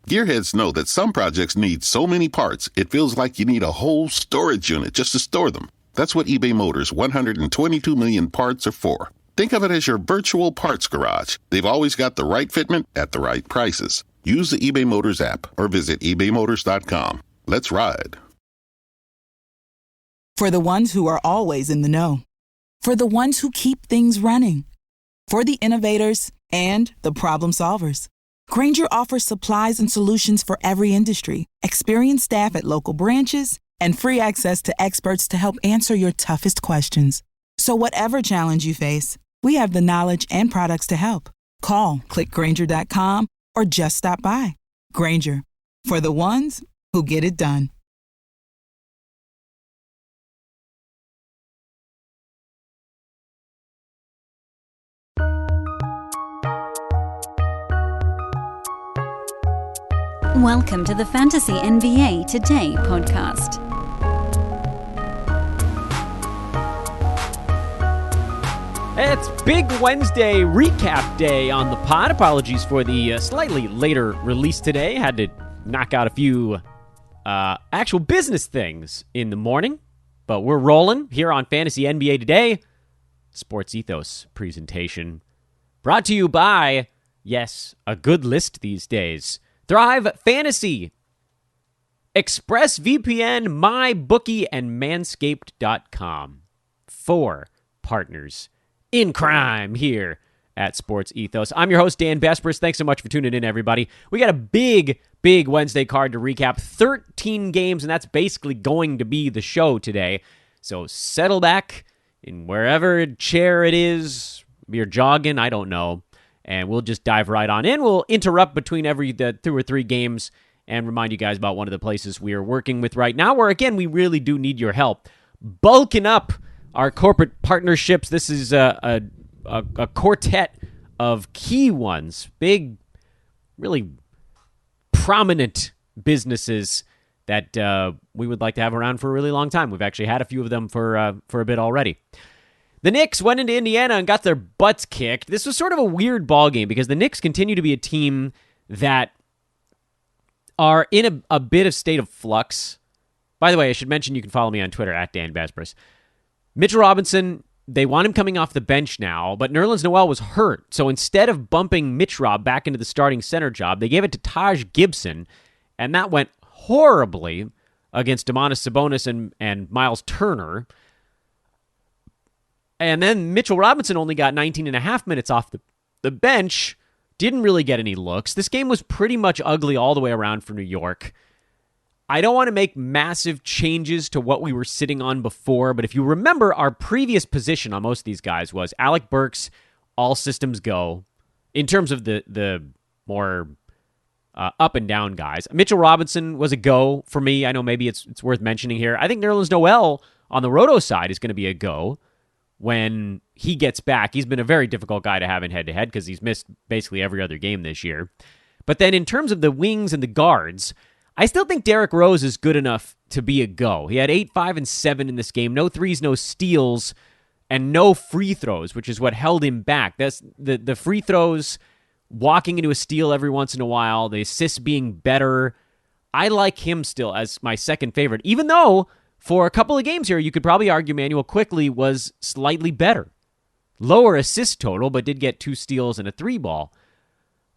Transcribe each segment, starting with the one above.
Gearheads know that some projects need so many parts, it feels like you need a whole storage unit just to store them. That's what eBay Motors' 122 million parts are for. Think of it as your virtual parts garage. They've always got the right fitment at the right prices. Use the eBay Motors app or visit ebaymotors.com. Let's ride. For the ones who are always in the know. For the ones who keep things running. For the innovators and the problem solvers. Grainger offers supplies and solutions for every industry, experienced staff at local branches, and free access to experts to help answer your toughest questions. So whatever challenge you face, we have the knowledge and products to help. Call, click Grainger.com, or just stop by. Grainger, for the ones who get it done. Welcome to the Fantasy NBA Today podcast. It's Big Wednesday recap day on the pod. Apologies for the slightly later release today. Had to knock out a few actual business things in the morning. But we're rolling here on Fantasy NBA Today. Sports Ethos presentation. Brought to you by, yes, a good list these days. Thrive Fantasy, ExpressVPN, MyBookie, and Manscaped.com. 4 partners in crime here at Sports Ethos. I'm your host, Dan Vespers. Thanks so much for tuning in, everybody. We got a big Wednesday card to recap. 13 games, and that's basically going to be the show today. So settle back in wherever chair it is. You're jogging, I don't know. And we'll just dive right on in. We'll interrupt between every 2 or 3 games and remind you guys about one of the places we are working with right now, where, again, we really do need your help. Bulking up our corporate partnerships. This is a quartet of key ones, big, really prominent businesses that we would like to have around for a really long time. We've actually had a few of them for a bit already. The Knicks went into Indiana and got their butts kicked. This was sort of a weird ball game because the Knicks continue to be a team that are in a bit of state of flux. By the way, I should mention you can follow me on Twitter at Dan Vespers. Mitchell Robinson, they want him coming off the bench now, but Nerlens Noel was hurt. So instead of bumping Mitch Rob back into the starting center job, they gave it to Taj Gibson, and that went horribly against Domantas Sabonis and Miles Turner. And then Mitchell Robinson only got 19 and a half minutes off the bench, didn't really get any looks. This game was pretty much ugly all the way around for New York. I don't want to make massive changes to what we were sitting on before, but if you remember, our previous position on most of these guys was Alec Burks, all systems go, in terms of the more up and down guys. Mitchell Robinson was a go for me. I know maybe it's worth mentioning here. I think Nerlens Noel on the Roto side is going to be a go. When he gets back, he's been a very difficult guy to have in head-to-head because he's missed basically every other game this year. But then in terms of the wings and the guards, I still think Derrick Rose is good enough to be a go. He had 8, 5, and 7 in this game. No threes, no steals, and no free throws, which is what held him back. That's the free throws, walking into a steal every once in a while, the assists being better. I like him still as my second favorite, even though for a couple of games here, you could probably argue Manuel Quickley was slightly better. Lower assist total, but did get 2 steals and a 3 ball.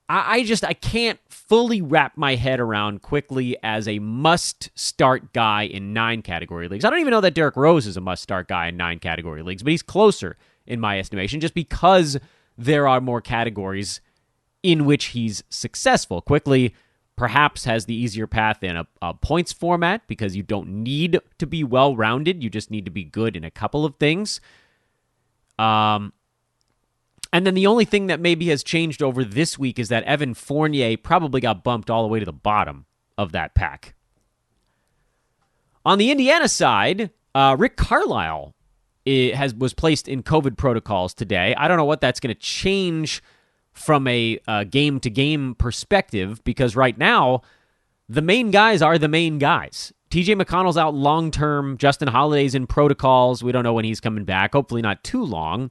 I can't fully wrap my head around Quickley as a must-start guy in 9 category leagues. I don't even know that Derrick Rose is a must-start guy in 9 category leagues, but he's closer in my estimation just because there are more categories in which he's successful. Quickley perhaps has the easier path in a points format because you don't need to be well-rounded. You just need to be good in a couple of things. And then the only thing that maybe has changed over this week is that Evan Fournier probably got bumped all the way to the bottom of that pack. On the Indiana side, Rick Carlisle was placed in COVID protocols today. I don't know what that's going to change from a game-to-game perspective, because right now, the main guys are the main guys. TJ McConnell's out long-term. Justin Holiday's in protocols. We don't know when he's coming back. Hopefully not too long.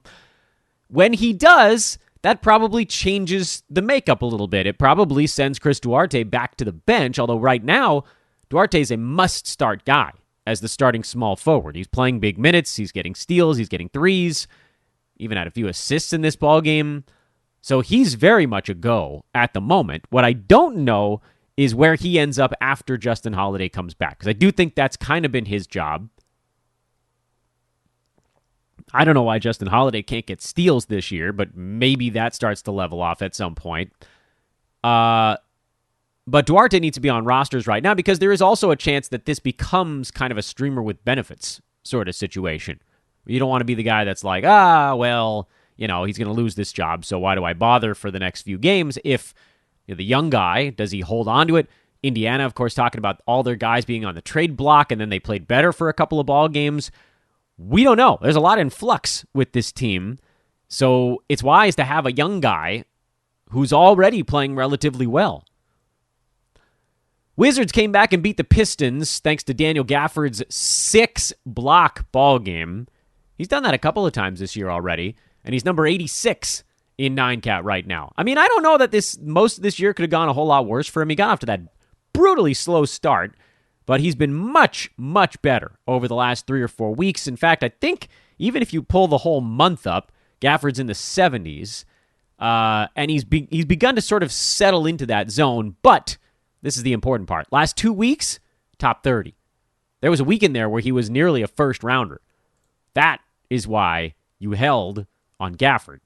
When he does, that probably changes the makeup a little bit. It probably sends Chris Duarte back to the bench, although right now, Duarte is a must-start guy as the starting small forward. He's playing big minutes, he's getting steals, he's getting threes, even had a few assists in this ballgame. So he's very much a go at the moment. What I don't know is where he ends up after Justin Holiday comes back, because I do think that's kind of been his job. I don't know why Justin Holiday can't get steals this year, but maybe that starts to level off at some point. But Duarte needs to be on rosters right now because there is also a chance that this becomes kind of a streamer with benefits sort of situation. You don't want to be the guy that's like, well, he's going to lose this job, so why do I bother for the next few games? If the young guy, does he hold on to it? Indiana, of course, talking about all their guys being on the trade block, and then they played better for a couple of ball games. We don't know. There's a lot in flux with this team, so it's wise to have a young guy who's already playing relatively well. Wizards came back and beat the Pistons thanks to Daniel Gafford's 6-block ball game. He's done that a couple of times this year already, and he's number 86 in 9-cat right now. I mean, I don't know that most of this year could have gone a whole lot worse for him. He got off to that brutally slow start, but he's been much, much better over the last 3 or 4 weeks. In fact, I think even if you pull the whole month up, Gafford's in the 70s, and he's begun to sort of settle into that zone, but this is the important part. Last 2 weeks, top 30. There was a week in there where he was nearly a first-rounder. That is why you held on Gafford.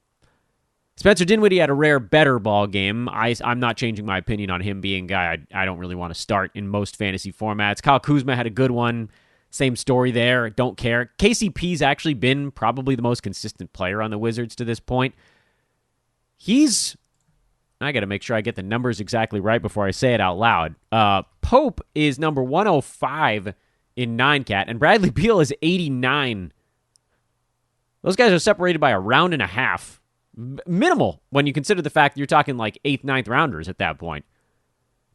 Spencer Dinwiddie had a rare better ball game. I'm not changing my opinion on him being a guy I don't really want to start in most fantasy formats. Kyle Kuzma had a good one. Same story there. Don't care. KCP's actually been probably the most consistent player on the Wizards to this point. I got to make sure I get the numbers exactly right before I say it out loud. Pope is number 105 in 9-cat, and Bradley Beal is 89. Those guys are separated by a round and a half. Minimal when you consider the fact that you're talking like 8th, 9th rounders at that point.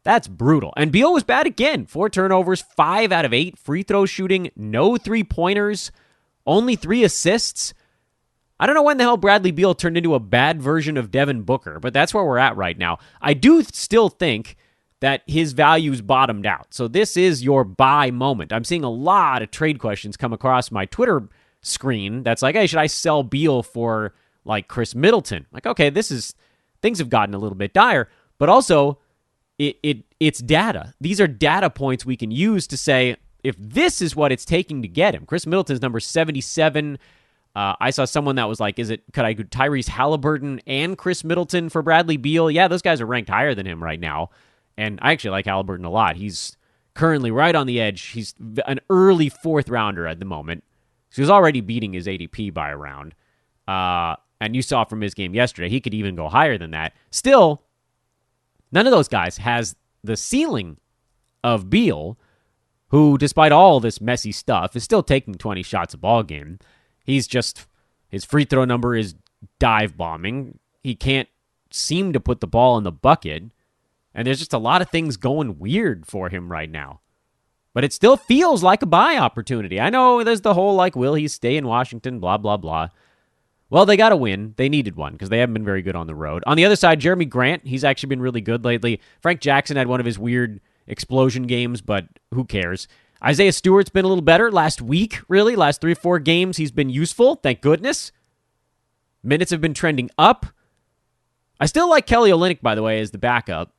That's brutal. And Beal was bad again. 4 turnovers, 5 out of 8 free throw shooting, no 3-pointers, only 3 assists. I don't know when the hell Bradley Beal turned into a bad version of Devin Booker, but that's where we're at right now. I do still think that his value's bottomed out. So this is your buy moment. I'm seeing a lot of trade questions come across my Twitter screen that's like, hey, should I sell Beal for like Chris Middleton? Like, okay, things have gotten a little bit dire, but also it's data. These are data points we can use to say if this is what it's taking to get him. Chris Middleton's number 77. I saw someone that was like, could I go Tyrese Halliburton and Chris Middleton for Bradley Beal? Yeah, those guys are ranked higher than him right now. And I actually like Halliburton a lot. He's currently right on the edge. He's an early 4th rounder at the moment. So he's already beating his ADP by a round. And you saw from his game yesterday, he could even go higher than that. Still, none of those guys has the ceiling of Beal, who, despite all this messy stuff, is still taking 20 shots a ball game. His free throw number is dive bombing. He can't seem to put the ball in the bucket. And there's just a lot of things going weird for him right now. But it still feels like a buy opportunity. I know there's the whole, like, will he stay in Washington, blah, blah, blah. Well, they got to win. They needed one because they haven't been very good on the road. On the other side, Jeremy Grant, he's actually been really good lately. Frank Jackson had one of his weird explosion games, but who cares? Isaiah Stewart's been a little better last week, really. Last 3 or 4 games, he's been useful, thank goodness. Minutes have been trending up. I still like Kelly Olynyk, by the way, as the backup.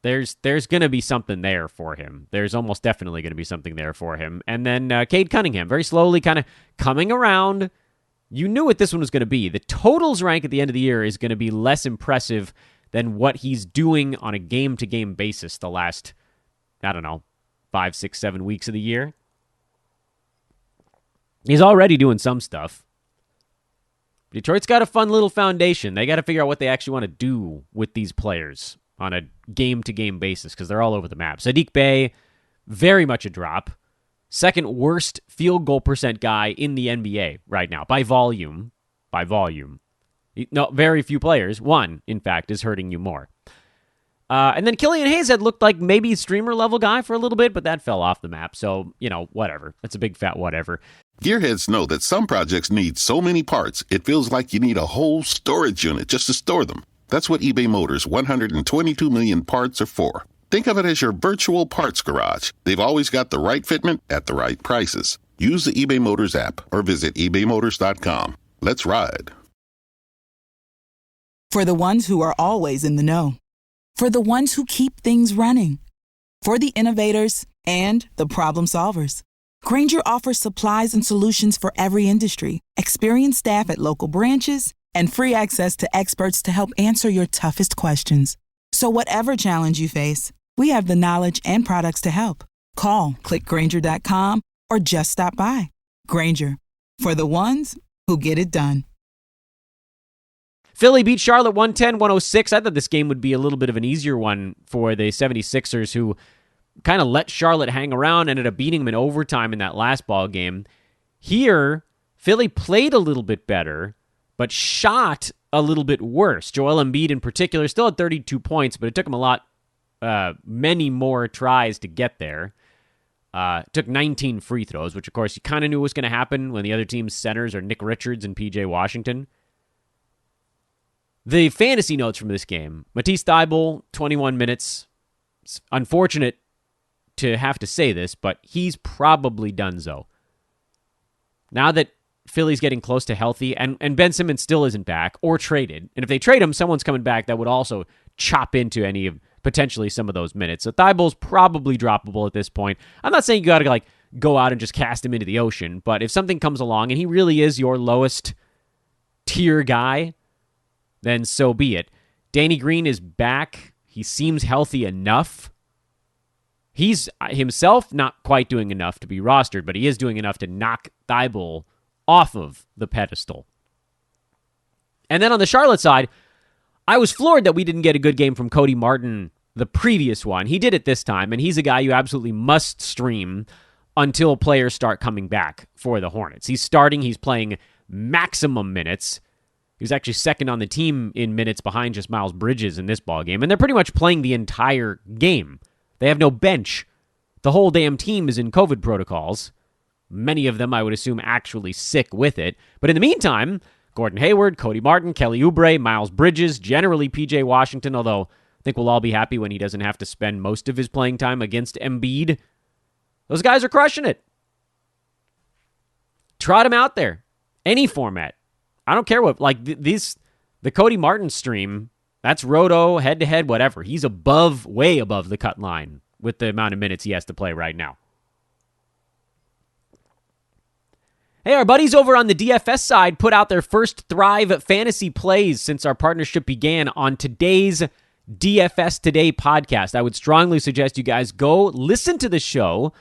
There's going to be something there for him. There's almost definitely going to be something there for him. And then Cade Cunningham, very slowly kind of coming around. You knew what this one was going to be. The totals rank at the end of the year is going to be less impressive than what he's doing on a game-to-game basis the last, 5, 6, 7 weeks of the year. He's already doing some stuff. Detroit's got a fun little foundation. They got to figure out what they actually want to do with these players on a game-to-game basis because they're all over the map. Sadiq Bey, very much a drop. Second worst field goal percent guy in the NBA right now by volume. No, very few players. One, in fact, is hurting you more. And then Killian Hayes had looked like maybe a streamer level guy for a little bit, but that fell off the map. So, whatever. That's a big fat whatever. Gearheads know that some projects need so many parts, it feels like you need a whole storage unit just to store them. That's what eBay Motors' 122 million parts are for. Think of it as your virtual parts garage. They've always got the right fitment at the right prices. Use the eBay Motors app or visit ebaymotors.com. Let's ride. For the ones who are always in the know. For the ones who keep things running. For the innovators and the problem solvers. Grainger offers supplies and solutions for every industry, experienced staff at local branches, and free access to experts to help answer your toughest questions. So whatever challenge you face, we have the knowledge and products to help. Call, click Grainger.com, or just stop by. Grainger, for the ones who get it done. Philly beat Charlotte 110-106. I thought this game would be a little bit of an easier one for the 76ers, who kind of let Charlotte hang around, ended up beating them in overtime in that last ball game. Here, Philly played a little bit better, but shot a little bit worse. Joel Embiid in particular still had 32 points, but it took him many more tries to get there. Took 19 free throws, which of course you kind of knew was going to happen when the other team's centers are Nick Richards and PJ Washington. The fantasy notes from this game: Matisse Thybulle, 21 minutes. It's unfortunate to have to say this, but he's probably donezo. Now that Philly's getting close to healthy, and Ben Simmons still isn't back or traded, and if they trade him, someone's coming back that would also chop into any of potentially some of those minutes. So Thybulle's probably droppable at this point. I'm not saying you got to go out and just cast him into the ocean, but if something comes along and he really is your lowest tier guy, then so be it. Danny Green is back. He seems healthy enough. He's himself not quite doing enough to be rostered, but he is doing enough to knock Thybulle off of the pedestal. And then on the Charlotte side, I was floored that we didn't get a good game from Cody Martin the previous one. He did it this time, and he's a guy you absolutely must stream until players start coming back for the Hornets. He's starting. He's playing maximum minutes. He was actually second on the team in minutes behind just Miles Bridges in this ballgame, and they're pretty much playing the entire game. They have no bench. The whole damn team is in COVID protocols. Many of them, I would assume, actually sick with it. But in the meantime, Gordon Hayward, Cody Martin, Kelly Oubre, Miles Bridges, generally PJ Washington, although I think we'll all be happy when he doesn't have to spend most of his playing time against Embiid. Those guys are crushing it. Trot him out there. Any format. I don't care what, the Cody Martin stream, that's roto, head-to-head, whatever. He's way above the cut line with the amount of minutes he has to play right now. Hey, our buddies over on the DFS side put out their first Thrive fantasy plays since our partnership began on today's DFS Today podcast. I would strongly suggest you guys go listen to the show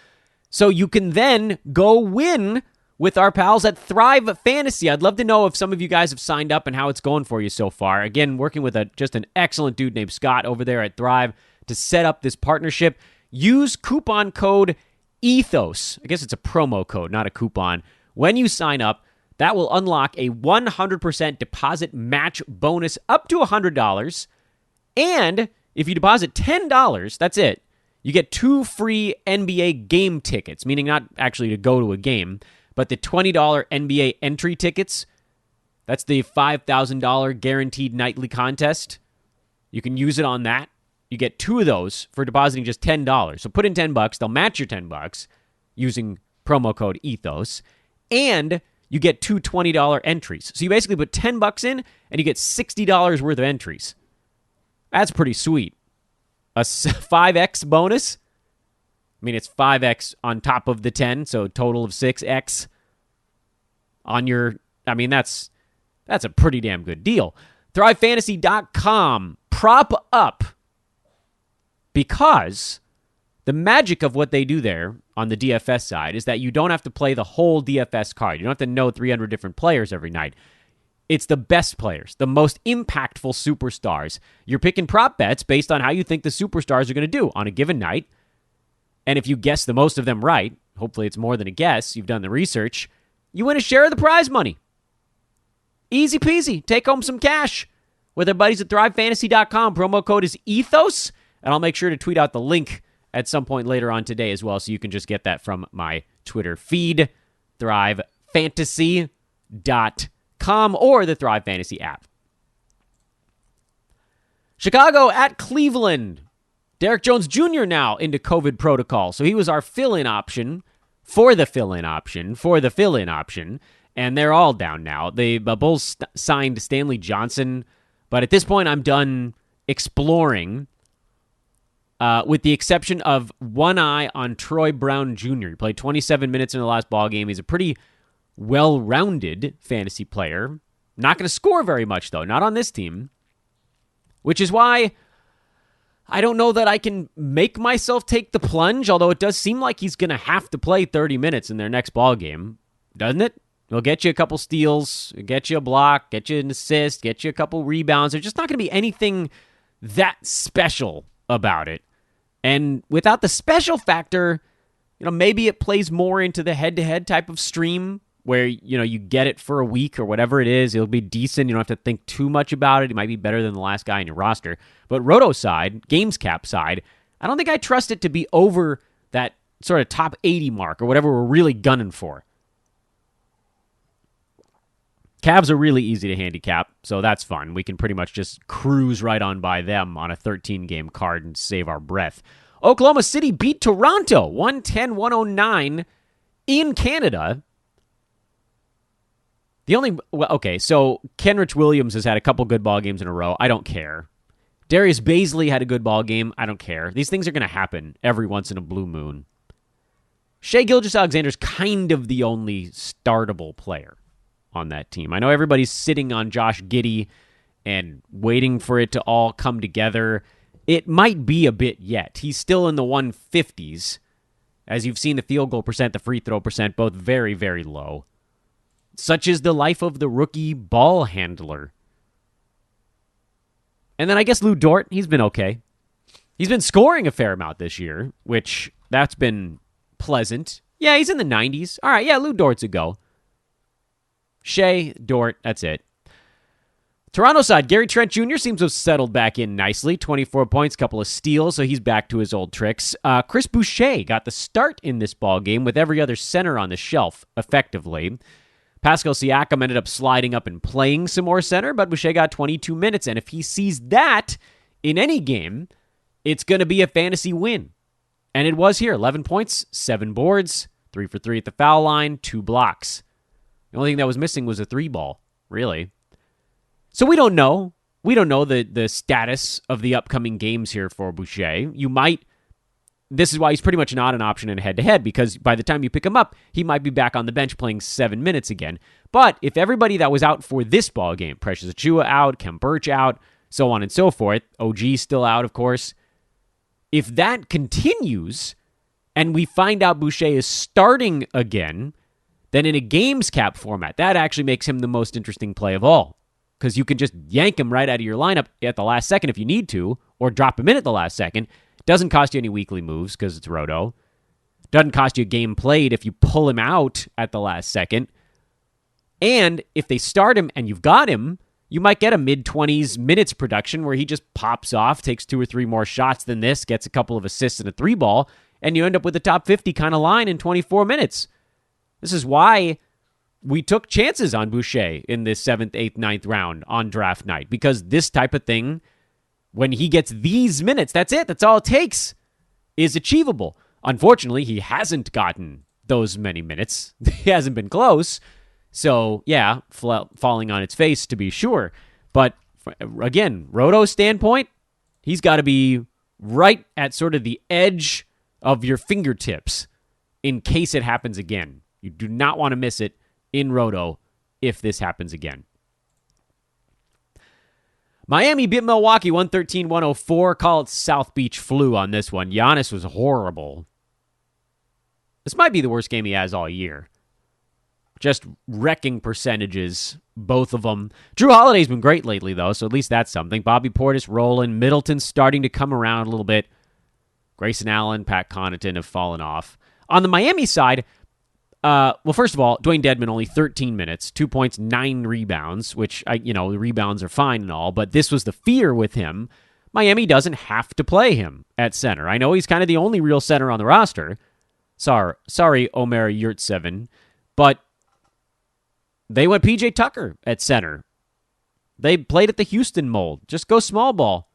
so you can then go win with our pals at Thrive Fantasy. I'd love to know if some of you guys have signed up and how it's going for you so far. Again, working with just an excellent dude named Scott over there at Thrive to set up this partnership. Use coupon code ETHOS. I guess it's a promo code, not a coupon. When you sign up, that will unlock a 100% deposit match bonus up to $100. And if you deposit $10, that's it. You get 2 free NBA game tickets, meaning not actually to go to a game, but the $20 NBA entry tickets. That's the $5,000 guaranteed nightly contest. You can use it on that. You get 2 of those for depositing just $10. So put in $10. They'll match your $10 using promo code ETHOS. And you get 2 $20 entries. So you basically put $10 in, and you get $60 worth of entries. That's pretty sweet. A 5x bonus. I mean, it's 5x on top of the 10, so a total of 6x on your... I mean, that's a pretty damn good deal. ThriveFantasy.com. Prop up. Because the magic of what they do there on the DFS side is that you don't have to play the whole DFS card. You don't have to know 300 different players every night. It's the best players, the most impactful superstars. You're picking prop bets based on how you think the superstars are going to do on a given night. And if you guess the most of them right, hopefully it's more than a guess, you've done the research, you win a share of the prize money. Easy peasy. Take home some cash with our buddies at ThriveFantasy.com. Promo code is ETHOS. And I'll make sure to tweet out the link at some point later on today as well, so you can just get that from my Twitter feed, thrivefantasy.com, or the Thrive Fantasy app. Chicago at Cleveland. Derek Jones Jr. now into COVID protocol. So he was our fill-in option for the fill-in option for the fill-in option. And they're all down now. The Bulls signed Stanley Johnson. But at this point, I'm done exploring, with the exception of one eye on Troy Brown Jr. He played 27 minutes in the last ball game. He's a pretty well-rounded fantasy player. Not going to score very much, though. Not on this team. Which is why I don't know that I can make myself take the plunge, although it does seem like he's going to have to play 30 minutes in their next ball game, doesn't it? He'll get you a couple steals, get you a block, get you an assist, get you a couple rebounds. There's just not going to be anything that special about it. And without the special factor, maybe it plays more into the head-to-head type of stream where, you get it for a week or whatever it is. It'll be decent. You don't have to think too much about it. It might be better than the last guy in your roster. But Roto side, Games Cap side, I don't think I trust it to be over that sort of top 80 mark or whatever we're really gunning for. Cavs are really easy to handicap, so that's fun. We can pretty much just cruise right on by them on a 13-game card and save our breath. Oklahoma City beat Toronto 110-109 in Canada. So Kenrich Williams has had a couple good ball games in a row. I don't care. Darius Baisley had a good ball game. I don't care. These things are going to happen every once in a blue moon. Shai Gilgeous-Alexander's kind of the only startable player on that team. I know everybody's sitting on Josh Giddey and waiting for it to all come together. It might be a bit yet. He's still in the 150s. As you've seen, the field goal percent, the free throw percent, both very, very low. Such is the life of the rookie ball handler. And then I guess Lou Dort, he's been okay. He's been scoring a fair amount this year, which that's been pleasant. Yeah, he's in the 90s. All right, yeah, Lou Dort's a go. Shea, Dort, that's it. Toronto side, Gary Trent Jr. seems to have settled back in nicely. 24 points, couple of steals, so he's back to his old tricks. Chris Boucher got the start in this ball game with every other center on the shelf, effectively. Pascal Siakam ended up sliding up and playing some more center, but Boucher got 22 minutes, and if he sees that in any game, it's going to be a fantasy win. And it was here. 11 points, 7 boards, 3 for 3 at the foul line, 2 blocks. The only thing that was missing was a 3-ball, really. So we don't know. We don't know the status of the upcoming games here for Boucher. This is why he's pretty much not an option in head-to-head, because by the time you pick him up, he might be back on the bench playing 7 minutes again. But if everybody that was out for this ball game, Precious Achiuwa out, Khem Birch out, so on and so forth, OG still out, of course, if that continues and we find out Boucher is starting again, then in a games cap format, that actually makes him the most interesting play of all, because you can just yank him right out of your lineup at the last second if you need to, or drop him in at the last second. Doesn't cost you any weekly moves because it's Roto. Doesn't cost you a game played if you pull him out at the last second. And if they start him and you've got him, you might get a mid-20s minutes production where he just pops off, takes 2 or 3 more shots than this, gets a couple of assists and a 3-ball, and you end up with a top 50 kind of line in 24 minutes. This is why we took chances on Boucher in the 7th, 8th, 9th round on draft night, because this type of thing, when he gets these minutes, that's it. That's all it takes, is achievable. Unfortunately, he hasn't gotten those many minutes. He hasn't been close. So, yeah, falling on its face to be sure. But, again, Roto's standpoint, he's got to be right at sort of the edge of your fingertips in case it happens again. You do not want to miss it in Roto if this happens again. Miami beat Milwaukee 113-104. Call it South Beach flu on this one. Giannis was horrible. This might be the worst game he has all year. Just wrecking percentages, both of them. Drew Holiday's been great lately, though, so at least that's something. Bobby Portis rolling. Middleton's starting to come around a little bit. Grayson Allen, Pat Connaughton have fallen off. On the Miami side, first of all, Dwayne Dedmon only 13 minutes, 2 points, 9 rebounds, which, the rebounds are fine and all, but this was the fear with him. Miami doesn't have to play him at center. I know he's kind of the only real center on the roster. Sorry, Omer Yurtseven, but they went PJ Tucker at center. They played at the Houston mold. Just go small ball.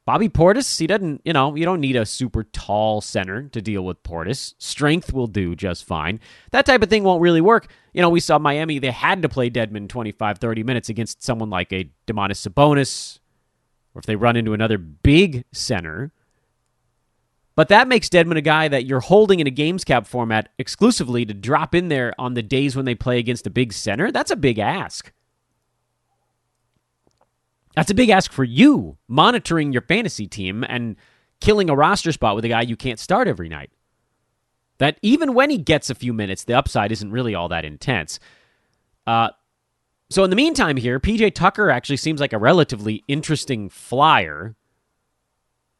Bobby Portis, he doesn't, you don't need a super tall center to deal with Portis. Strength will do just fine. That type of thing won't really work. We saw Miami, they had to play Dedmon 25, 30 minutes against someone like a Domantas Sabonis, or if they run into another big center. But that makes Dedmon a guy that you're holding in a games cap format exclusively to drop in there on the days when they play against a big center. That's a big ask. That's a big ask for you, monitoring your fantasy team and killing a roster spot with a guy you can't start every night. That even when he gets a few minutes, the upside isn't really all that intense. So in the meantime here, PJ Tucker actually seems like a relatively interesting flyer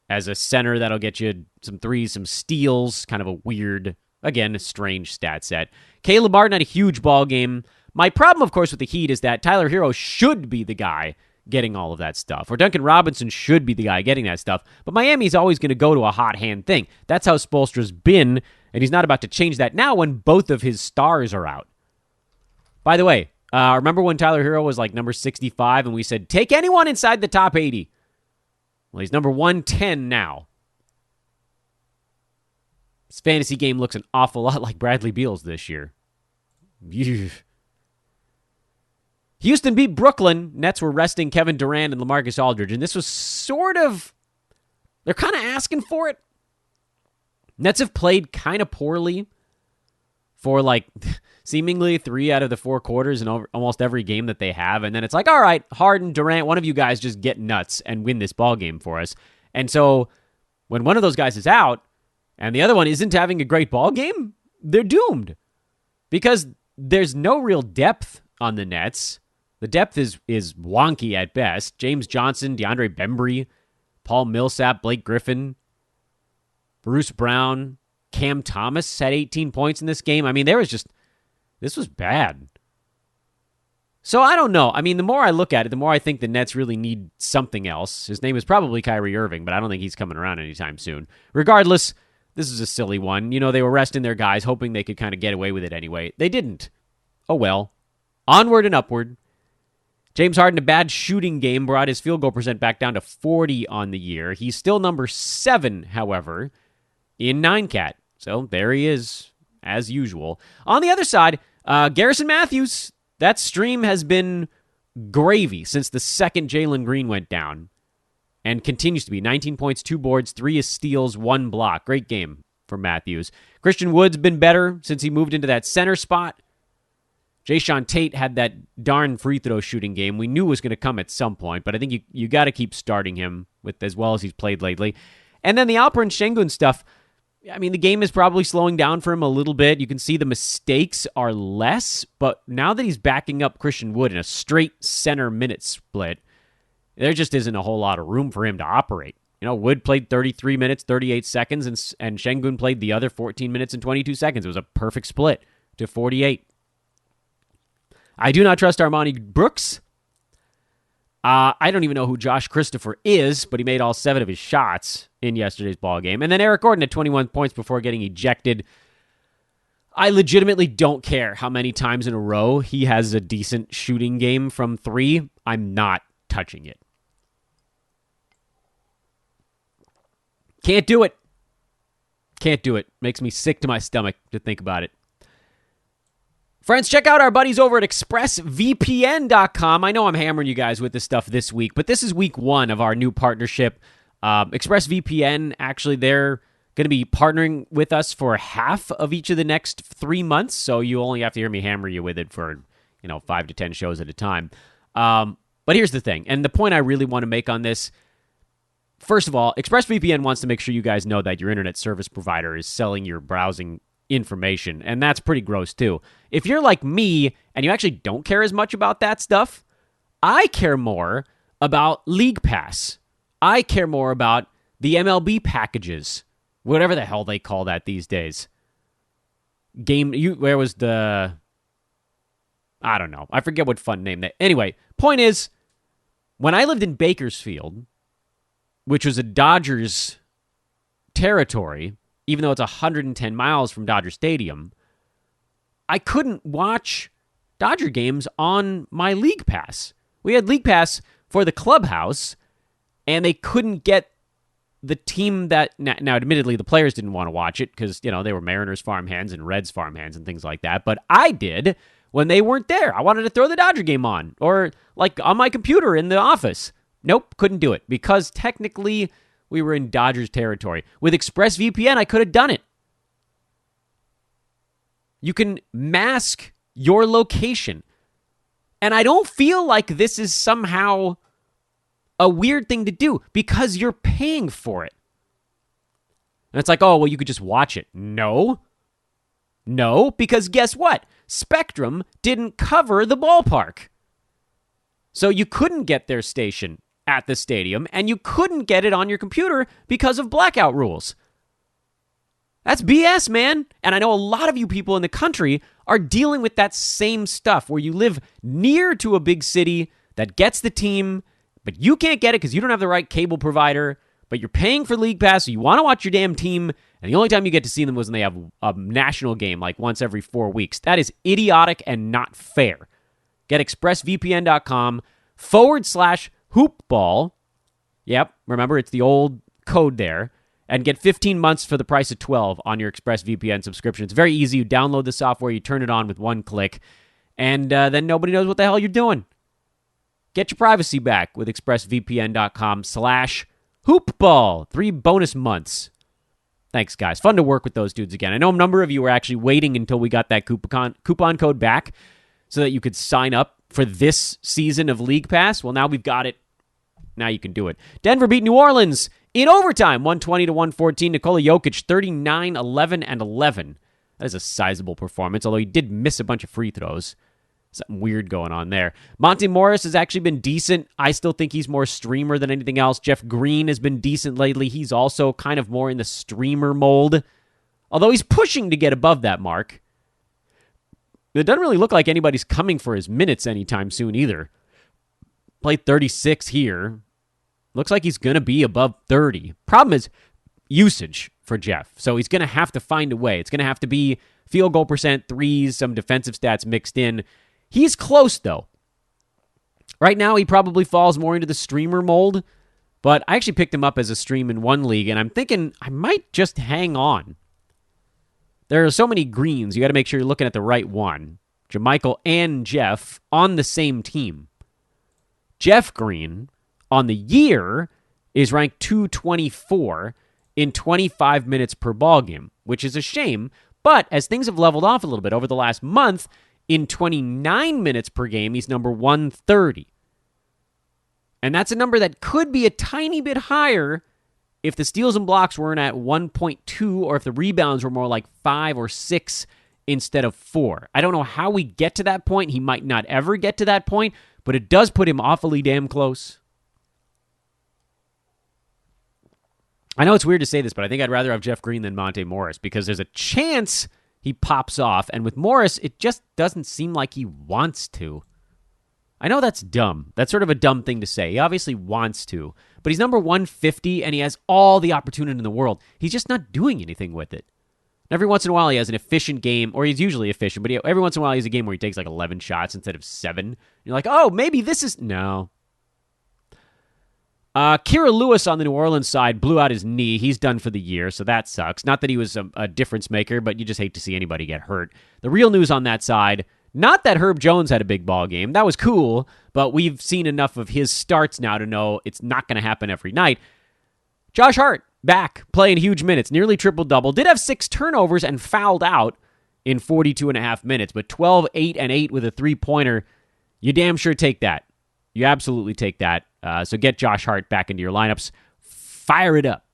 as a center that'll get you some threes, some steals, kind of a weird, again, a strange stat set. Caleb Martin had a huge ball game. My problem, of course, with the Heat is that Tyler Hero should be the guy getting all of that stuff, or Duncan Robinson should be the guy getting that stuff, but Miami's always going to go to a hot hand thing. That's how Spoelstra's been, and he's not about to change that now when both of his stars are out. By the way, remember when Tyler Hero was like number 65 and we said, take anyone inside the top 80? Well, he's number 110 now. His fantasy game looks an awful lot like Bradley Beal's this year. Houston beat Brooklyn. Nets were resting Kevin Durant and LaMarcus Aldridge, and this was sort of, they're kind of asking for it. Nets have played kind of poorly for like seemingly 3 out of the 4 quarters in almost every game that they have, and then it's like, all right, Harden, Durant, one of you guys just get nuts and win this ball game for us. And so when one of those guys is out and the other one isn't having a great ball game, they're doomed because there's no real depth on the Nets. The depth is wonky at best. James Johnson, DeAndre Bembry, Paul Millsap, Blake Griffin, Bruce Brown, Cam Thomas had 18 points in this game. I mean, this was bad. So I don't know. I mean, the more I look at it, the more I think the Nets really need something else. His name is probably Kyrie Irving, but I don't think he's coming around anytime soon. Regardless, this is a silly one. They were resting their guys, hoping they could kind of get away with it anyway. They didn't. Oh well. Onward and upward. James Harden, a bad shooting game, brought his field goal percent back down to 40 on the year. He's still number 7, however, in 9-cat. So there he is, as usual. On the other side, Garrison Matthews, that stream has been gravy since the second Jalen Green went down and continues to be. 19 points, 2 boards, 3 steals, 1 block. Great game for Matthews. Christian Wood's been better since he moved into that center spot. Jayshawn Tate had that darn free throw shooting game we knew was going to come at some point, but I think you got to keep starting him with as well as he's played lately. And then the Alperen Şengün stuff, I mean, the game is probably slowing down for him a little bit. You can see the mistakes are less, but now that he's backing up Christian Wood in a straight center minute split, there just isn't a whole lot of room for him to operate. Wood played 33 minutes, 38 seconds, and Şengün played the other 14 minutes and 22 seconds. It was a perfect split to 48. I do not trust Armani Brooks. I don't even know who Josh Christopher is, but he made all 7 of his shots in yesterday's ball game. And then Eric Gordon had 21 points before getting ejected. I legitimately don't care how many times in a row he has a decent shooting game from 3. I'm not touching it. Can't do it. Can't do it. Makes me sick to my stomach to think about it. Friends, check out our buddies over at ExpressVPN.com. I know I'm hammering you guys with this stuff this week, but this is week 1 of our new partnership. ExpressVPN, actually, they're going to be partnering with us for half of each of the next 3 months, so you only have to hear me hammer you with it for 5 to 10 shows at a time. But here's the thing, and the point I really want to make on this, first of all, ExpressVPN wants to make sure you guys know that your internet service provider is selling your browsing information, and that's pretty gross too. If you're like me and you actually don't care as much about that stuff, I care more about League Pass. I care more about the MLB packages, whatever the hell they call that these days. Where was the, I don't know. I forget what fun name that. Anyway, point is, When I lived in Bakersfield, which was a Dodgers territory, even though it's 110 miles from Dodger Stadium, I couldn't watch Dodger games on my League Pass. We had League Pass for the clubhouse, and they couldn't get the team that... Now, admittedly, the players didn't want to watch it because, they were Mariners farmhands and Reds farmhands and things like that, but I did when they weren't there. I wanted to throw the Dodger game on, or like on my computer in the office. Nope, couldn't do it because technically we were in Dodgers territory. With ExpressVPN, I could have done it. You can mask your location. And I don't feel like this is somehow a weird thing to do because you're paying for it. And it's like, oh, well, you could just watch it. No, because guess what? Spectrum didn't cover the ballpark. So you couldn't get their station at the stadium, and you couldn't get it on your computer because of blackout rules. That's BS, man. And I know a lot of you people in the country are dealing with that same stuff where you live near to a big city that gets the team, but you can't get it because you don't have the right cable provider, but you're paying for League Pass, so you want to watch your damn team, and the only time you get to see them was when they have a national game like once every 4 weeks. That is idiotic and not fair. Get expressvpn.com/hoopball. Yep, remember, it's the old code there. And get 15 months for the price of 12 on your ExpressVPN subscription. It's very easy. You download the software, you turn it on with one click, and then nobody knows what the hell you're doing. Get your privacy back with expressvpn.com/hoopball. 3 bonus months. Thanks, guys. Fun to work with those dudes again. I know a number of you were actually waiting until we got that coupon code back so that you could sign up for this season of League Pass. Well, now we've got it. Now you can do it. Denver beat New Orleans in overtime, 120-114. Nikola Jokic, 39, 11, and 11. That is a sizable performance, although he did miss a bunch of free throws. Something weird going on there. Monte Morris has actually been decent. I still think he's more streamer than anything else. Jeff Green has been decent lately. He's also kind of more in the streamer mold, although he's pushing to get above that mark. It doesn't really look like anybody's coming for his minutes anytime soon either. Played 36 here. Looks like he's going to be above 30. Problem is usage for Jeff. So he's going to have to find a way. It's going to have to be field goal percent, threes, some defensive stats mixed in. He's close, though. Right now, he probably falls more into the streamer mold, but I actually picked him up as a stream in one league, and I'm thinking I might just hang on. There are so many greens. You got to make sure you're looking at the right one. JaMychal and Jeff on the same team. Jeff Green on the year is ranked 224 in 25 minutes per ball game, which is a shame. But as things have leveled off a little bit over the last month, in 29 minutes per game, he's number 130. And that's a number that could be a tiny bit higher if the steals and blocks weren't at 1.2 or if the rebounds were more like 5 or 6 instead of 4. I don't know how we get to that point. He might not ever get to that point, but it does put him awfully damn close. I know it's weird to say this, but I think I'd rather have Jeff Green than Monte Morris because there's a chance he pops off, and with Morris, it just doesn't seem like he wants to. I know that's dumb. That's sort of a dumb thing to say. He obviously wants to, but he's number 150, and he has all the opportunity in the world. He's just not doing anything with it. Every once in a while, he has an efficient game, or he's usually efficient, but every once in a while, he has a game where he takes like 11 shots instead of 7. You're like, oh, maybe this is... No. Kira Lewis on the New Orleans side blew out his knee. He's done for the year, so that sucks. Not that he was a difference maker, but you just hate to see anybody get hurt. The real news on that side, not that Herb Jones had a big ball game. That was cool, but we've seen enough of his starts now to know it's not going to happen every night. Josh Hart, back, playing huge minutes, nearly triple-double. Did have 6 turnovers and fouled out in 42 and a half minutes, but 12, 8, and 8 with a three-pointer. You damn sure take that. You absolutely take that. So get Josh Hart back into your lineups. Fire it up.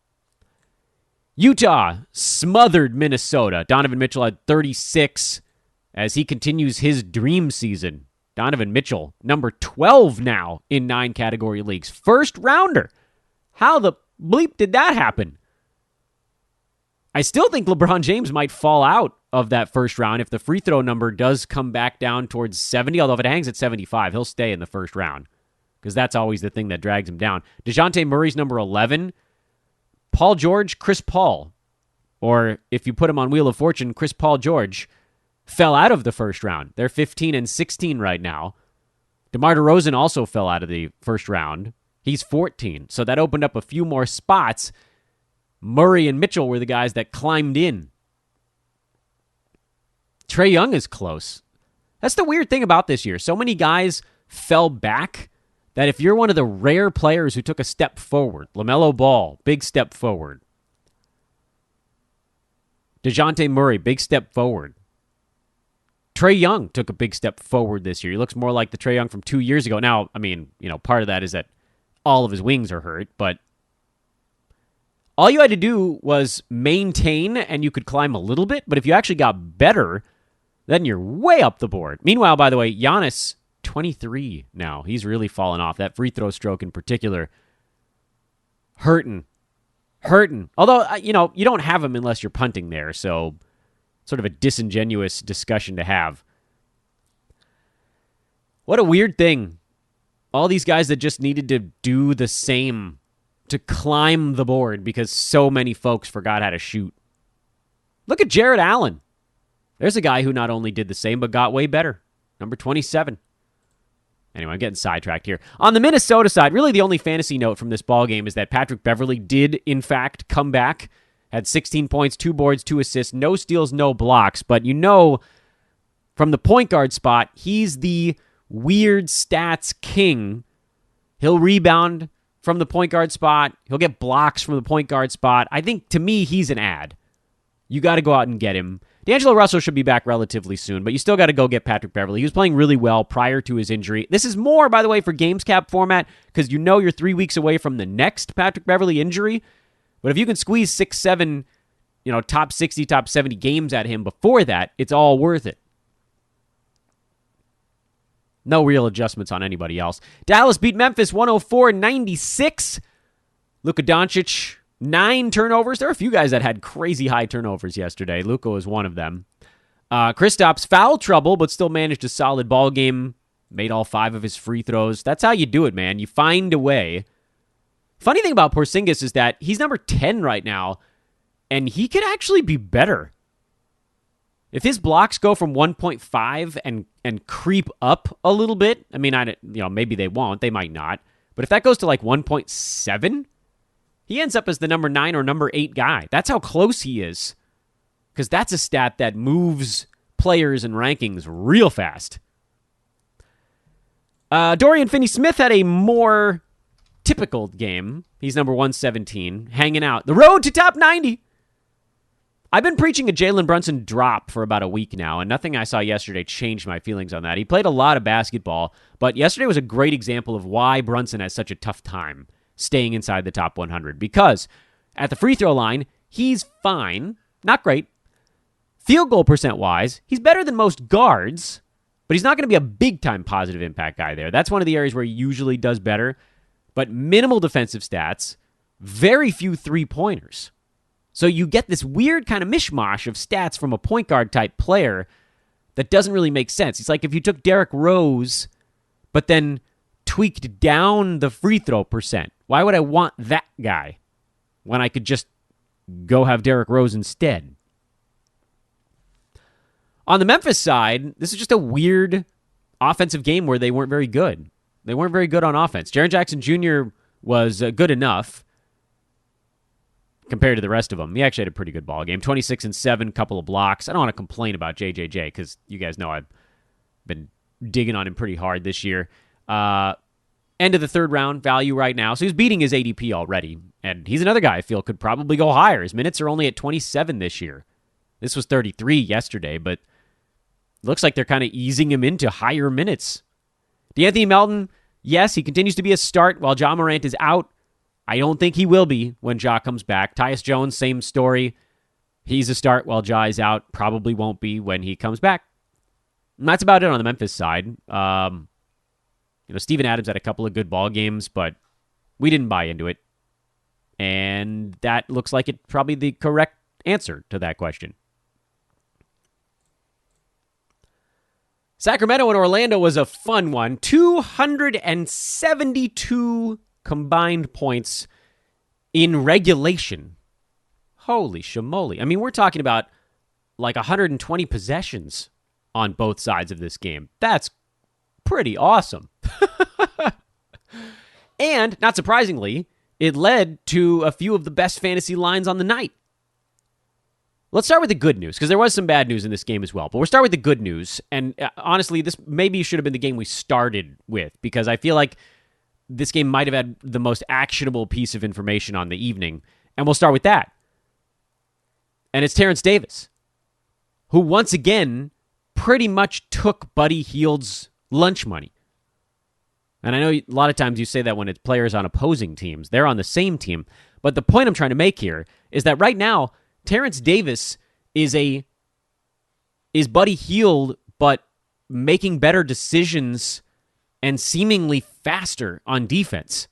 Utah smothered Minnesota. Donovan Mitchell had 36 as he continues his dream season. Donovan Mitchell, number 12 now in 9 category leagues. First rounder. How the bleep did that happen? I still think LeBron James might fall out of that first round if the free throw number does come back down towards 70, although if it hangs at 75, he'll stay in the first round. because that's always the thing that drags him down. DeJounte Murray's number 11. Paul George, Chris Paul. Or if you put him on Wheel of Fortune, Chris Paul George fell out of the first round. They're 15 and 16 right now. DeMar DeRozan also fell out of the first round. He's 14, so that opened up a few more spots. Murray and Mitchell were the guys that climbed in. Trae Young is close. That's the weird thing about this year. So many guys fell back that if you're one of the rare players who took a step forward, LaMelo Ball, big step forward. DeJounte Murray, big step forward. Trae Young took a big step forward this year. He looks more like the Trae Young from 2 years ago. Now, I mean, part of that is that all of his wings are hurt, but all you had to do was maintain and you could climb a little bit, but if you actually got better, then you're way up the board. Meanwhile, by the way, Giannis, 23 now. He's really fallen off. That free throw stroke in particular, hurting. Although, you don't have him unless you're punting there, so sort of a disingenuous discussion to have. What a weird thing. All these guys that just needed to do the same to climb the board because so many folks forgot how to shoot. Look at Jared Allen. There's a guy who not only did the same, but got way better. Number 27. Anyway, I'm getting sidetracked here. On the Minnesota side, really the only fantasy note from this ballgame is that Patrick Beverly did, in fact, come back. Had 16 points, 2 boards, 2 assists, no steals, no blocks. But from the point guard spot, he's the weird stats king. He'll rebound from the point guard spot. He'll get blocks from the point guard spot. I think, to me, he's an ad. You got to go out and get him. D'Angelo Russell should be back relatively soon, but you still got to go get Patrick Beverly. He was playing really well prior to his injury. This is more, by the way, for Games Cap format, because you're 3 weeks away from the next Patrick Beverly injury. But if you can squeeze 6, 7, top 60, top 70 games at him before that, it's all worth it. No real adjustments on anybody else. Dallas beat Memphis 104-96. Luca Doncic, 9 turnovers. There are a few guys that had crazy high turnovers yesterday. Luca was one of them. Kristaps, foul trouble, but still managed a solid ball game. Made all 5 of his free throws. That's how you do it, man. You find a way. Funny thing about Porzingis is that he's number 10 right now, and he could actually be better. If his blocks go from 1.5 and creep up a little bit, I mean, maybe they won't, they might not, but if that goes to like 1.7, he ends up as the number 9 or number 8 guy. That's how close he is, because that's a stat that moves players and rankings real fast. Dorian Finney-Smith had a more typical game. He's number 117, hanging out. The road to top 90. I've been preaching a Jalen Brunson drop for about a week now, and nothing I saw yesterday changed my feelings on that. He played a lot of basketball, but yesterday was a great example of why Brunson has such a tough time staying inside the top 100, because at the free throw line, he's fine, not great. Field goal percent-wise, he's better than most guards, but he's not going to be a big-time positive impact guy there. That's one of the areas where he usually does better. But minimal defensive stats, very few three-pointers. So you get this weird kind of mishmash of stats from a point guard type player that doesn't really make sense. It's like if you took Derrick Rose, but then tweaked down the free throw percent. Why would I want that guy when I could just go have Derrick Rose instead? On the Memphis side, this is just a weird offensive game where they weren't very good. They weren't very good on offense. Jaren Jackson Jr. was good enough compared to the rest of them. He actually had a pretty good ball game. 26 and 7, couple of blocks. I don't want to complain about JJJ because you guys know I've been digging on him pretty hard this year. End of the third round value right now. So he's beating his ADP already. And he's another guy I feel could probably go higher. His minutes are only at 27 this year. This was 33 yesterday, but looks like they're kind of easing him into higher minutes. D'Anthony Melton, yes, he continues to be a start while Ja Morant is out. I don't think he will be when Ja comes back. Tyus Jones, same story. He's a start while Ja is out. Probably won't be when he comes back. And that's about it on the Memphis side. Steven Adams had a couple of good ball games, but we didn't buy into it. And that looks like it's probably the correct answer to that question. Sacramento and Orlando was a fun one. 272 combined points in regulation. Holy shamoly. I mean, we're talking about like 120 possessions on both sides of this game. That's pretty awesome. And, not surprisingly, it led to a few of the best fantasy lines on the night. Let's start with the good news, because there was some bad news in this game as well. But we'll start with the good news. And honestly, this maybe should have been the game we started with, because I feel like this game might have had the most actionable piece of information on the evening. And we'll start with that. And it's Terence Davis, who once again pretty much took Buddy Hield's lunch money. And I know a lot of times you say that when it's players on opposing teams. They're on the same team. But the point I'm trying to make here is that right now, Terence Davis is Buddy Hield, but making better decisions and seemingly faster on defense.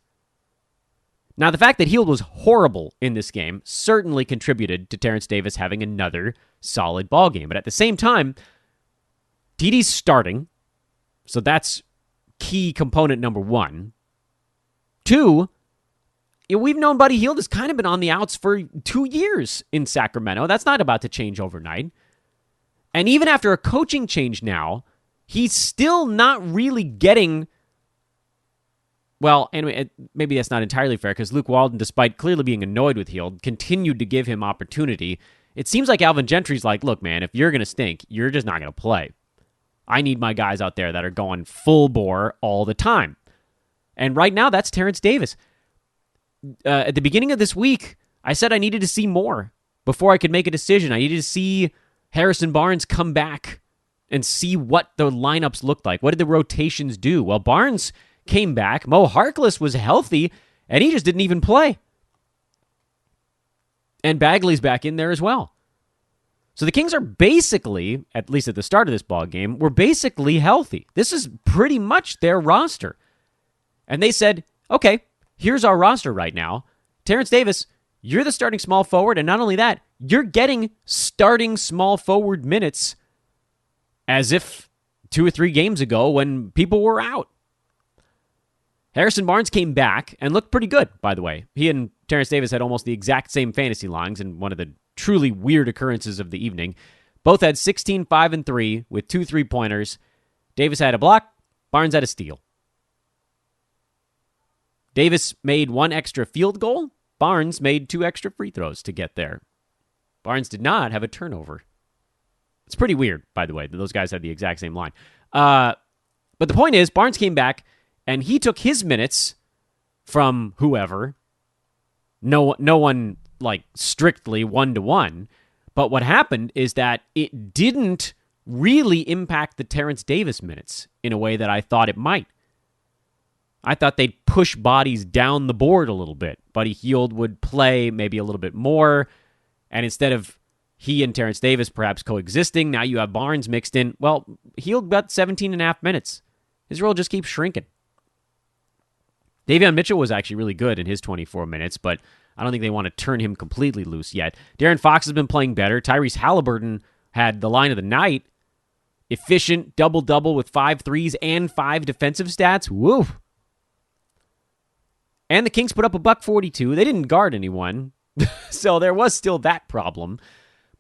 Now, the fact that Hield was horrible in this game certainly contributed to Terence Davis having another solid ball game. But at the same time, TD's starting, so that's key component number one. Two, we've known Buddy Hield has kind of been on the outs for 2 years in Sacramento. That's not about to change overnight. And even after a coaching change now, he's still not really getting... Well, anyway, maybe that's not entirely fair, because Luke Walton, despite clearly being annoyed with Hield, continued to give him opportunity. It seems like Alvin Gentry's like, look, man, if you're going to stink, you're just not going to play. I need my guys out there that are going full bore all the time. And right now, that's Terence Davis. At the beginning of this week, I said I needed to see more before I could make a decision. I needed to see Harrison Barnes come back and see what the lineups looked like. What did the rotations do? Well, Barnes came back. Mo Harkless was healthy, and he just didn't even play. And Bagley's back in there as well. So the Kings are basically, at least at the start of this ball game, were basically healthy. This is pretty much their roster. And they said, okay, here's our roster right now. Terence Davis, you're the starting small forward, and not only that, you're getting starting small forward minutes as if 2 or 3 games ago when people were out. Harrison Barnes came back and looked pretty good, by the way. He and Terence Davis had almost the exact same fantasy lines in one of the truly weird occurrences of the evening. Both had 16, 5, and 3 with 2 3-pointers. Davis had a block. Barnes had a steal. Davis made 1 extra field goal. Barnes made 2 extra free throws to get there. Barnes did not have a turnover. It's pretty weird, by the way, that those guys had the exact same line. But the point is, Barnes came back, and he took his minutes from whoever. No one like strictly 1-to-1. But what happened is that it didn't really impact the Terence Davis minutes in a way that I thought it might. I thought they'd push bodies down the board a little bit. Buddy Hield would play maybe a little bit more. And instead of he and Terence Davis perhaps coexisting, now you have Barnes mixed in. Well, Hield got 17 and a half minutes. His role just keeps shrinking. Davion Mitchell was actually really good in his 24 minutes, but I don't think they want to turn him completely loose yet. Darren Fox has been playing better. Tyrese Halliburton had the line of the night. Efficient, double-double with 5 threes and 5 defensive stats. Woo! And the Kings put up a $142. They didn't guard anyone, so there was still that problem.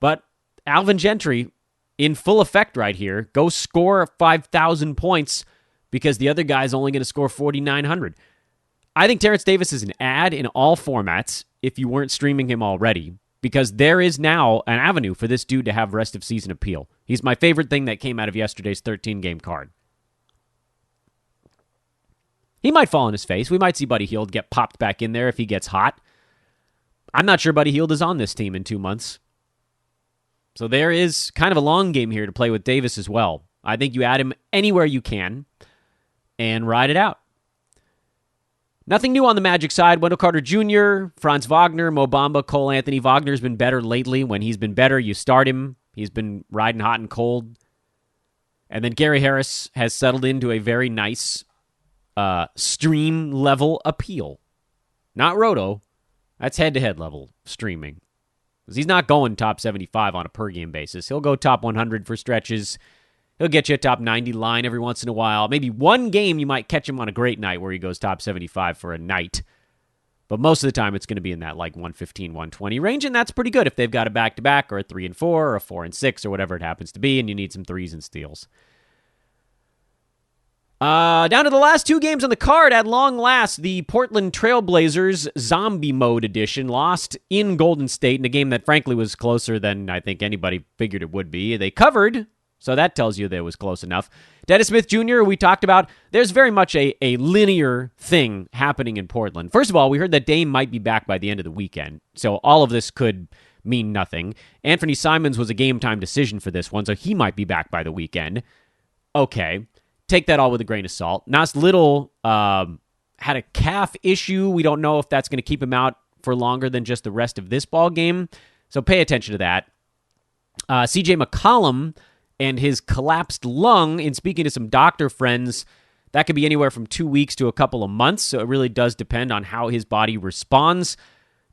But Alvin Gentry, in full effect right here, go score 5,000 points because the other guy's only going to score 4,900. I think Terence Davis is an ad in all formats if you weren't streaming him already, because there is now an avenue for this dude to have rest of season appeal. He's my favorite thing that came out of yesterday's 13-game card. He might fall on his face. We might see Buddy Hield get popped back in there if he gets hot. I'm not sure Buddy Hield is on this team in 2 months. So there is kind of a long game here to play with Davis as well. I think you add him anywhere you can and ride it out. Nothing new on the Magic side. Wendell Carter Jr., Franz Wagner, Mo Bamba, Cole Anthony. Wagner's been better lately. When he's been better, you start him. He's been riding hot and cold. And then Gary Harris has settled into a very nice stream-level appeal. Not roto. That's head-to-head level streaming. Because he's not going top 75 on a per-game basis. He'll go top 100 for stretches. He'll get you a top 90 line every once in a while. Maybe one game you might catch him on a great night where he goes top 75 for a night. But most of the time, it's going to be in that like 115, 120 range, and that's pretty good if they've got a back-to-back or a 3 and 4 or a 4 and 6 or whatever it happens to be, and you need some threes and steals. Down to the last two games on the card. At long last, the Portland Trailblazers Zombie Mode Edition lost in Golden State in a game that frankly was closer than I think anybody figured it would be. They covered, so that tells you that it was close enough. Dennis Smith Jr., we talked about, there's very much a linear thing happening in Portland. First of all, we heard that Dame might be back by the end of the weekend, so all of this could mean nothing. Anthony Simons was a game-time decision for this one, so he might be back by the weekend. Okay, take that all with a grain of salt. Nas Little had a calf issue. We don't know if that's going to keep him out for longer than just the rest of this ball game, so pay attention to that. CJ McCollum and his collapsed lung, in speaking to some doctor friends, that could be anywhere from 2 weeks to a couple of months, so it really does depend on how his body responds.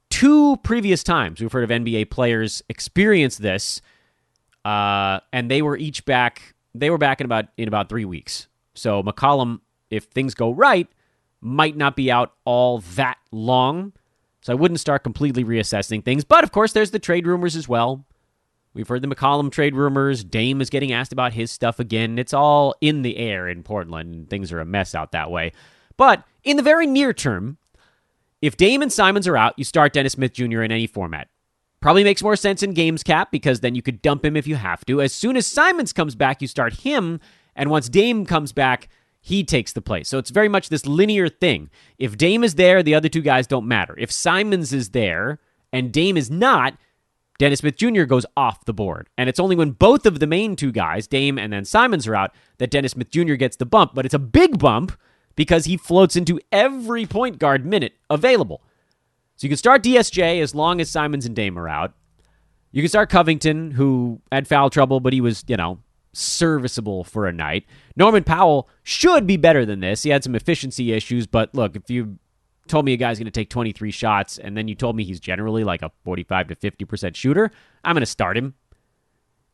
2 previous times we've heard of NBA players experience this, and they were each back. They were back in about 3 weeks. So McCollum, if things go right, might not be out all that long. So I wouldn't start completely reassessing things. But of course, there's the trade rumors as well. We've heard the McCollum trade rumors. Dame is getting asked about his stuff again. It's all in the air in Portland. Things are a mess out that way. But in the very near term, if Dame and Simons are out, you start Dennis Smith Jr. in any format. Probably makes more sense in games cap because then you could dump him if you have to. As soon as Simons comes back, you start him. And once Dame comes back, he takes the place. So it's very much this linear thing. If Dame is there, the other two guys don't matter. If Simons is there and Dame is not, Dennis Smith Jr. goes off the board. And it's only when both of the main two guys, Dame and then Simons, are out, that Dennis Smith Jr. gets the bump. But it's a big bump because he floats into every point guard minute available. So you can start DSJ as long as Simons and Dame are out. You can start Covington, who had foul trouble, but he was, serviceable for a night. Norman Powell should be better than this. He had some efficiency issues, but look, if you told me a guy's going to take 23 shots, and then you told me he's generally like a 45 to 50% shooter, I'm going to start him.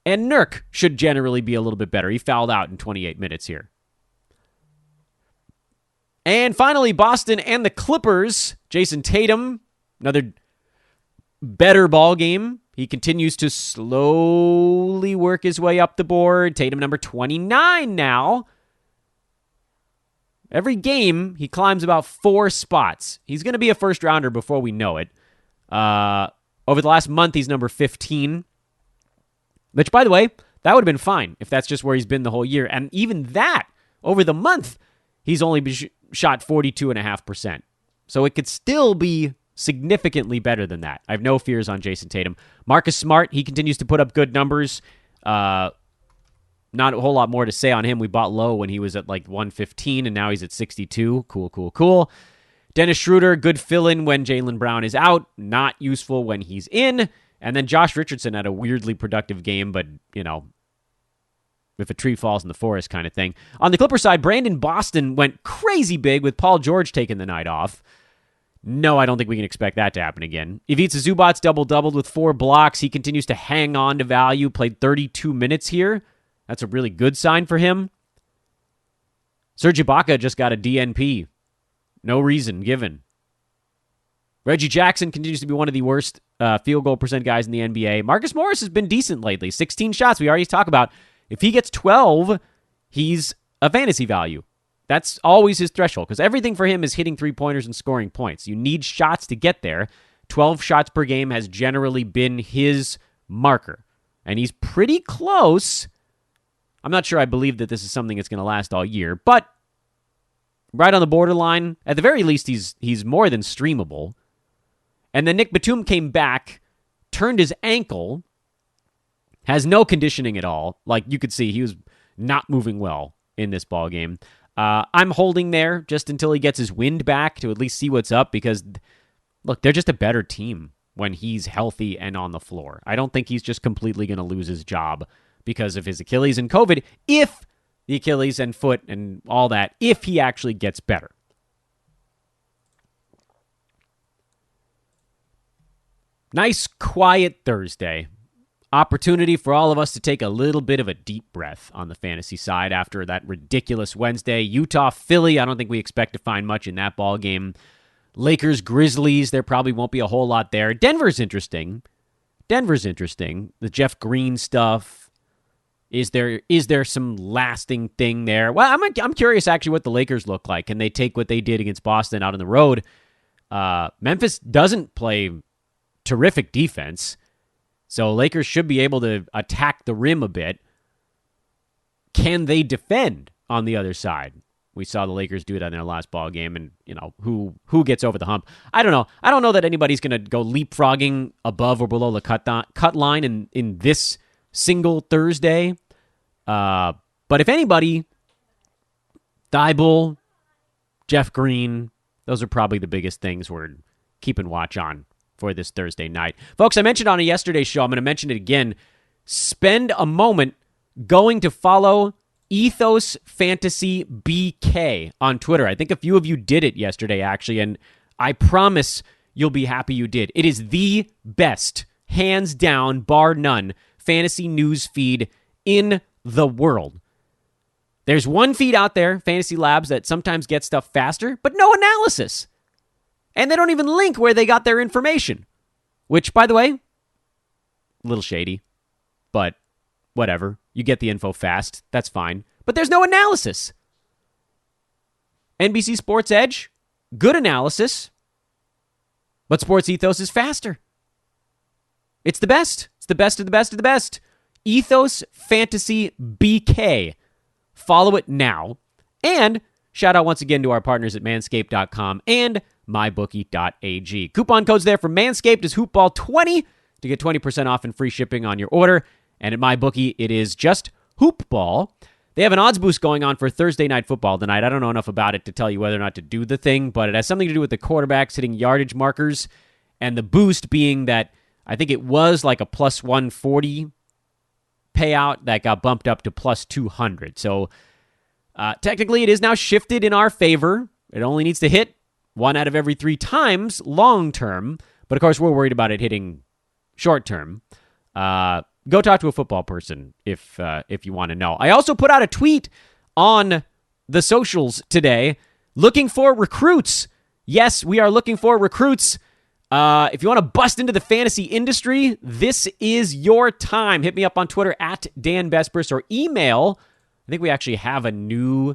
And Nurk should generally be a little bit better. He fouled out in 28 minutes here. And finally, Boston and the Clippers. Jason Tatum, another better ball game. He continues to slowly work his way up the board. Tatum number 29 now. Every game, he climbs about 4 spots. He's going to be a first rounder before we know it. Over the last month, he's number 15. Which, by the way, that would have been fine if that's just where he's been the whole year. And even that, over the month, he's only shot 42.5%. So it could still be significantly better than that. I have no fears on Jason Tatum. Marcus Smart, he continues to put up good numbers. Not a whole lot more to say on him. We bought low when he was at like 115, and now he's at 62. Cool. Dennis Schroeder, good fill-in when Jaylen Brown is out. Not useful when he's in. And then Josh Richardson had a weirdly productive game, but, if a tree falls in the forest kind of thing. On the Clippers side, Brandon Boston went crazy big with Paul George taking the night off. No, I don't think we can expect that to happen again. Ivica Zubac's double-doubled with 4 blocks. He continues to hang on to value. Played 32 minutes here. That's a really good sign for him. Serge Ibaka just got a DNP. No reason given. Reggie Jackson continues to be one of the worst field goal percent guys in the NBA. Marcus Morris has been decent lately. 16 shots. We already talked about. If he gets 12, he's a fantasy value. That's always his threshold because everything for him is hitting 3-pointers and scoring points. You need shots to get there. 12 shots per game has generally been his marker. And he's pretty close. I'm not sure I believe that this is something that's going to last all year, but right on the borderline. At the very least, he's more than streamable. And then Nick Batum came back, turned his ankle, has no conditioning at all. Like you could see, he was not moving well in this ball game. I'm holding there just until he gets his wind back to at least see what's up because, look, they're just a better team when he's healthy and on the floor. I don't think he's just completely going to lose his job because of his Achilles and COVID, if the Achilles and foot and all that, if he actually gets better. Nice, quiet Thursday. opportunity for all of us to take a little bit of a deep breath on the fantasy side after that ridiculous Wednesday. Utah, Philly, I don't think we expect to find much in that ball game. Lakers, Grizzlies, there probably won't be a whole lot there. Denver's interesting. The Jeff Green stuff. Is there some lasting thing there? Well, I'm curious actually what the Lakers look like. Can they take what they did against Boston out on the road? Memphis doesn't play terrific defense, so Lakers should be able to attack the rim a bit. Can they defend on the other side? We saw the Lakers do it on their last ball game, and who gets over the hump? I don't know. I don't know that anybody's going to go leapfrogging above or below the cut line in this single Thursday. But if anybody, Thibault, Jeff Green, those are probably the biggest things we're keeping watch on for this Thursday night. Folks, I mentioned on a yesterday's show, I'm going to mention it again. Spend a moment going to follow Ethos Fantasy BK on Twitter. I think a few of you did it yesterday, actually, and I promise you'll be happy you did. It is the best, hands down, bar none, fantasy news feed in the world. There's one feed out there, Fantasy Labs, that sometimes gets stuff faster, but no analysis. And they don't even link where they got their information, which, by the way, a little shady, but whatever. You get the info fast. That's fine. But there's no analysis. NBC Sports Edge, good analysis, but Sports Ethos is faster. It's the best. It's the best of the best of the best. Ethos Fantasy BK. Follow it now. And shout out once again to our partners at manscaped.com and mybookie.ag. Coupon codes there for Manscaped is hoopball20 to get 20% off and free shipping on your order. And at MyBookie, it is just hoopball. They have an odds boost going on for Thursday Night Football tonight. I don't know enough about it to tell you whether or not to do the thing, but it has something to do with the quarterbacks hitting yardage markers, and the boost being that I think it was like a plus 140 payout that got bumped up to plus 200. So technically it is now shifted in our favor. It only needs to hit 1 out of every 3 times long term, but of course we're worried about it hitting short term. Go talk to a football person if you want to know. I also put out a tweet on the socials today looking for recruits. Yes, we are looking for recruits. If you want to bust into the fantasy industry, this is your time. Hit me up on Twitter at Dan Bespris or email. I think we actually have a new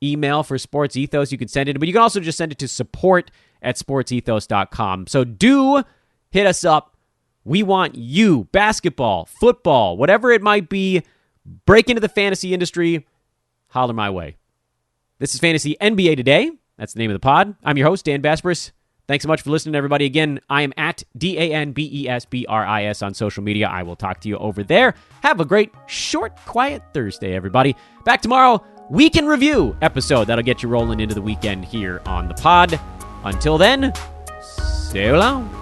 email for Sports Ethos. You can send it, but you can also just send it to support@sportsethos.com. So do hit us up. We want you, basketball, football, whatever it might be, break into the fantasy industry, holler my way. This is Fantasy NBA Today. That's the name of the pod. I'm your host, Dan Bespris. Thanks so much for listening, everybody. Again, I am at DANBESBRIS on social media. I will talk to you over there. Have a great, short, quiet Thursday, everybody. Back tomorrow, Week in Review episode. That'll get you rolling into the weekend here on the pod. Until then, so long.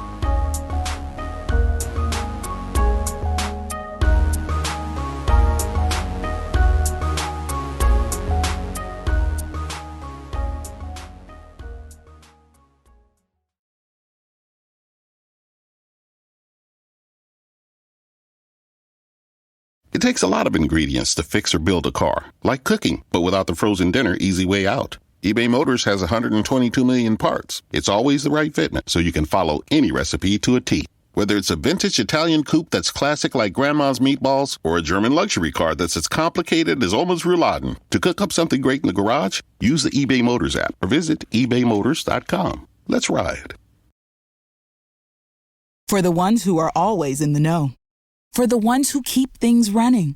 It takes a lot of ingredients to fix or build a car, like cooking, but without the frozen dinner easy way out. eBay Motors has 122 million parts. It's always the right fitment, so you can follow any recipe to a T. Whether it's a vintage Italian coupe that's classic like Grandma's meatballs, or a German luxury car that's as complicated as Oma's rouladen. To cook up something great in the garage, use the eBay Motors app or visit ebaymotors.com. Let's ride. For the ones who are always in the know. For the ones who keep things running.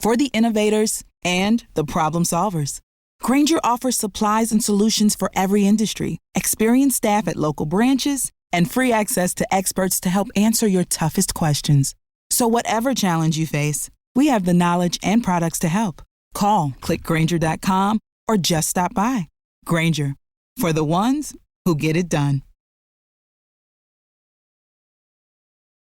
For the innovators and the problem solvers. Grainger offers supplies and solutions for every industry, experienced staff at local branches, and free access to experts to help answer your toughest questions. So whatever challenge you face, we have the knowledge and products to help. Call, clickgrainger.com, or just stop by. Grainger, for the ones who get it done.